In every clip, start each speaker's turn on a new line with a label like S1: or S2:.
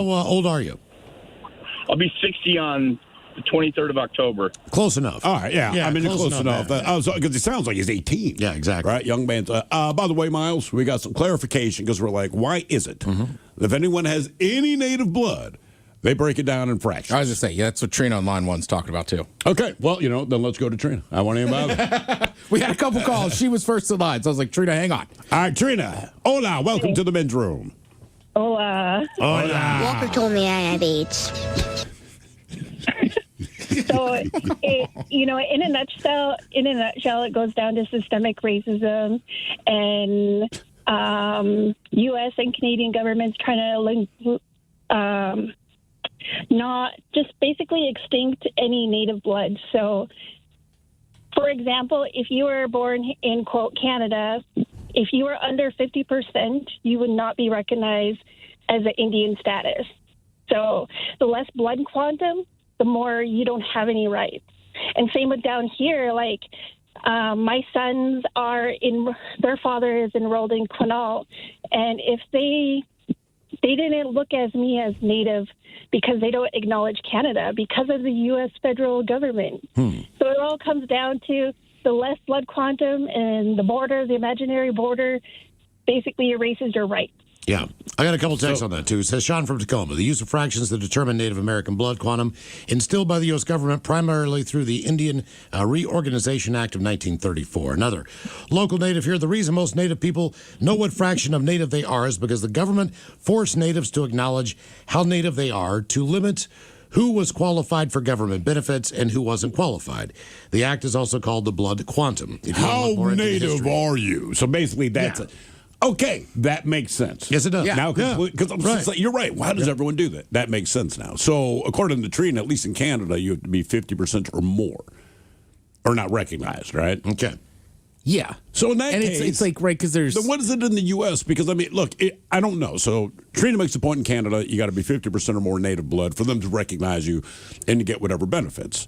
S1: old are you?
S2: I'll be 60 on the 23rd of October.
S1: Close enough.
S3: All right, yeah. I mean, close enough. Because it sounds like he's 18.
S1: Yeah, exactly.
S3: Right, young man. By the way, Miles, we got some clarification because we're like, why is it if anyone has any native blood, they break it down in fractions?
S4: I was just saying, that's what Trina on line one's talking about too.
S3: Okay, well, then let's go to Trina. I want to hear about it.
S4: We had a couple calls. She was first in line, so I was like, Trina, hang on.
S3: All right, Trina. Hola, welcome to the men's room.
S5: Hola.
S3: Hola.
S6: Walker told me I have AIDS.
S5: So, in a nutshell, it goes down to systemic racism and U.S. and Canadian governments trying to not just basically extinct any native blood. So, for example, if you were born in, quote, Canada, if you were under 50%, you would not be recognized as an Indian status. So the less blood quantum, the more you don't have any rights. And same with down here, like my sons their father is enrolled in Quinault, and if they didn't look as me as Native because they don't acknowledge Canada because of the U.S. federal government. So it all comes down to the less blood quantum and the imaginary border, basically erases your rights.
S1: Yeah. I got a couple texts on that, too. It says, Sean from Tacoma, the use of fractions that determine Native American blood quantum instilled by the U.S. government primarily through the Indian Reorganization Act of 1934. Another local Native here, the reason most Native people know what fraction of Native they are is because the government forced Natives to acknowledge how Native they are to limit who was qualified for government benefits and who wasn't qualified. The act is also called the blood quantum.
S3: How Native are you? So basically that's it. Okay, that makes sense.
S1: Yes, it does.
S3: Yeah. Now, because you're right. Why does everyone do that? That makes sense now. So, according to Trina, at least in Canada, you have to be 50% or more, or not recognized, right?
S1: Okay.
S4: Yeah.
S3: So in that case,
S4: it's like right because there's.
S3: Then what is it in the U.S.? Because I mean, look, I don't know. So Trina makes the point in Canada, you got to be 50% or more native blood for them to recognize you and to get whatever benefits.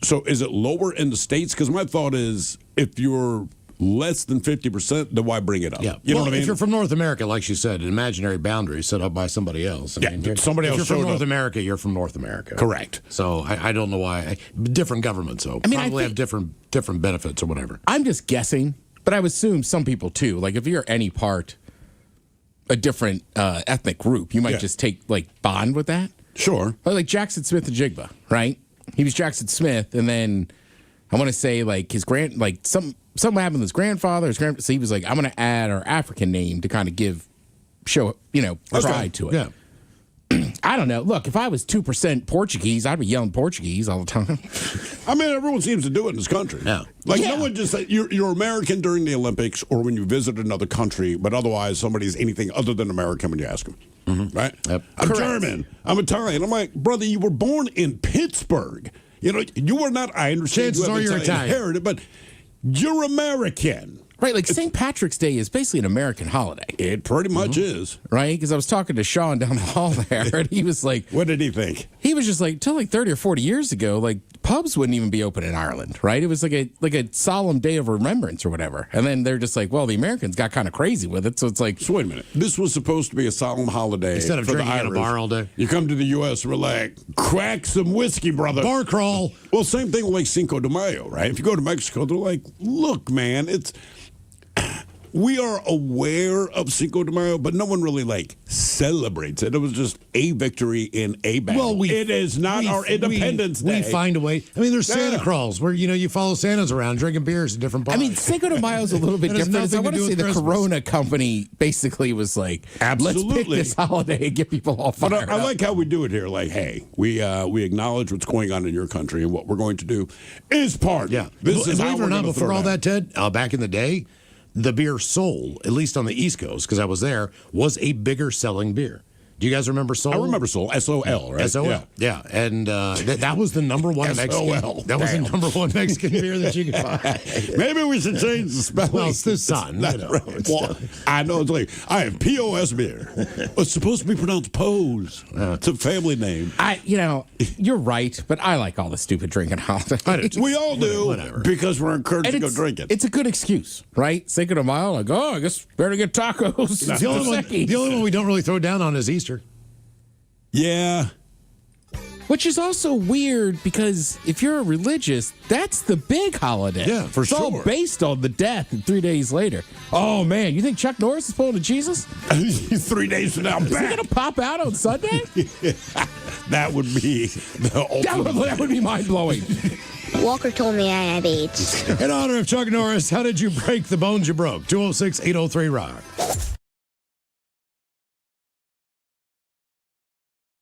S3: So is it lower in the States? Because my thought is, if you're less than 50%, then why bring it up?
S1: Yeah.
S3: You know what I mean?
S1: If you're from North America, like she said, an imaginary boundary set up by somebody else.
S3: Somebody else
S1: If you're from North
S3: up.
S1: America, you're from North America.
S3: Correct.
S1: So I don't know why. Different governments, though.
S4: I mean,
S1: probably have different benefits or whatever.
S4: I'm just guessing, but I would assume some people too. Like if you're any part a different ethnic group, you might just take bond with that.
S3: Sure.
S4: Like Jackson Smith and Jigba, right? He was Jackson Smith, and then I want to say something happened with his grandfather. So he was like, I'm going to add our African name to show pride to it.
S1: Yeah.
S4: I don't know. Look, if I was 2% Portuguese, I'd be yelling Portuguese all the time.
S3: I mean, everyone seems to do it in this country.
S1: Yeah.
S3: No one just said you're American during the Olympics or when you visit another country, but otherwise somebody's anything other than American when you ask them. Mm-hmm. Right?
S1: Yep.
S3: I'm German. I'm Italian. I'm like, brother, you were born in Pittsburgh. You were not, I understand
S1: Chances are you're Italian.
S3: Heritage, but you're American.
S4: Right, like St. Patrick's Day is basically an American holiday.
S3: It pretty much is.
S4: Right? Because I was talking to Sean down the hall there, and he was like...
S3: What did he think?
S4: He was just like, till 30 or 40 years ago, pubs wouldn't even be open in Ireland, right? It was like a solemn day of remembrance or whatever. And then they're just like, well, the Americans got kind of crazy with it, so it's like...
S3: So wait a minute. This was supposed to be a solemn holiday
S1: instead of
S3: for
S1: drinking
S3: the
S1: at a
S3: Irish.
S1: bar all day.
S3: You come to the U.S. and we're like, crack some whiskey, brother.
S1: Bar crawl.
S3: Well, same thing with Cinco de Mayo, right? If you go to Mexico, they're like, look, man, we are aware of Cinco de Mayo, but no one really celebrates it. It was just a victory in a battle.
S1: Well,
S3: it is not our Independence Day.
S1: We find a way. I mean, there's Santa crawls where you follow Santas around drinking beers at different bars.
S4: I mean, Cinco de Mayo is a little bit
S1: That has
S4: different. I
S1: nothing
S4: want
S1: to
S4: to
S1: do
S4: say
S1: with
S4: the
S1: Christmas.
S4: Corona company basically was like, let's pick this holiday and get people all fired
S3: But I
S4: up.
S3: like how we do it here. Like, hey, we acknowledge what's going on in your country, and what we're going to do is part.
S1: Yeah.
S3: This is how
S1: Believe it
S3: we're
S1: or not,
S3: gonna
S1: before
S3: throw
S1: all
S3: down.
S1: that, Ted, back in the day, the beer Sol, at least on the East Coast, because I was there, was a bigger selling beer. Do you guys remember Sol?
S3: I remember Sol, S-O-L, right?
S1: S-O-L, yeah. And that was the number one Mexican. That was the number one Mexican beer that you could find.
S3: Maybe we should change the spelling.
S1: Well, it's the sun.
S3: That's right. Well, I know it's like, I have P-O-S beer. It's supposed to be pronounced Pose. It's a family name.
S4: You're right, but I like all the stupid drinking holidays.
S3: We all do,
S1: Whatever.
S3: because we're encouraged
S4: And
S3: to go drink it.
S4: It's a good excuse, right? Cinco de Mayo, I guess better get tacos.
S1: The only one we don't really throw down on is Easter.
S3: Yeah.
S4: Which is also weird because if you're a religious, that's the big holiday.
S3: Yeah, for
S4: it's all
S3: sure.
S4: based on the death and 3 days later. Oh, man, you think Chuck Norris is pulling a Jesus?
S3: 3 days from now,
S4: Is he
S3: back.
S4: going to pop out on Sunday?
S3: That would be the ultimate.
S4: that would be mind-blowing.
S6: Walker told me I have AIDS.
S1: In honor of Chuck Norris, how did you break the bones you broke? 206 803 Rock.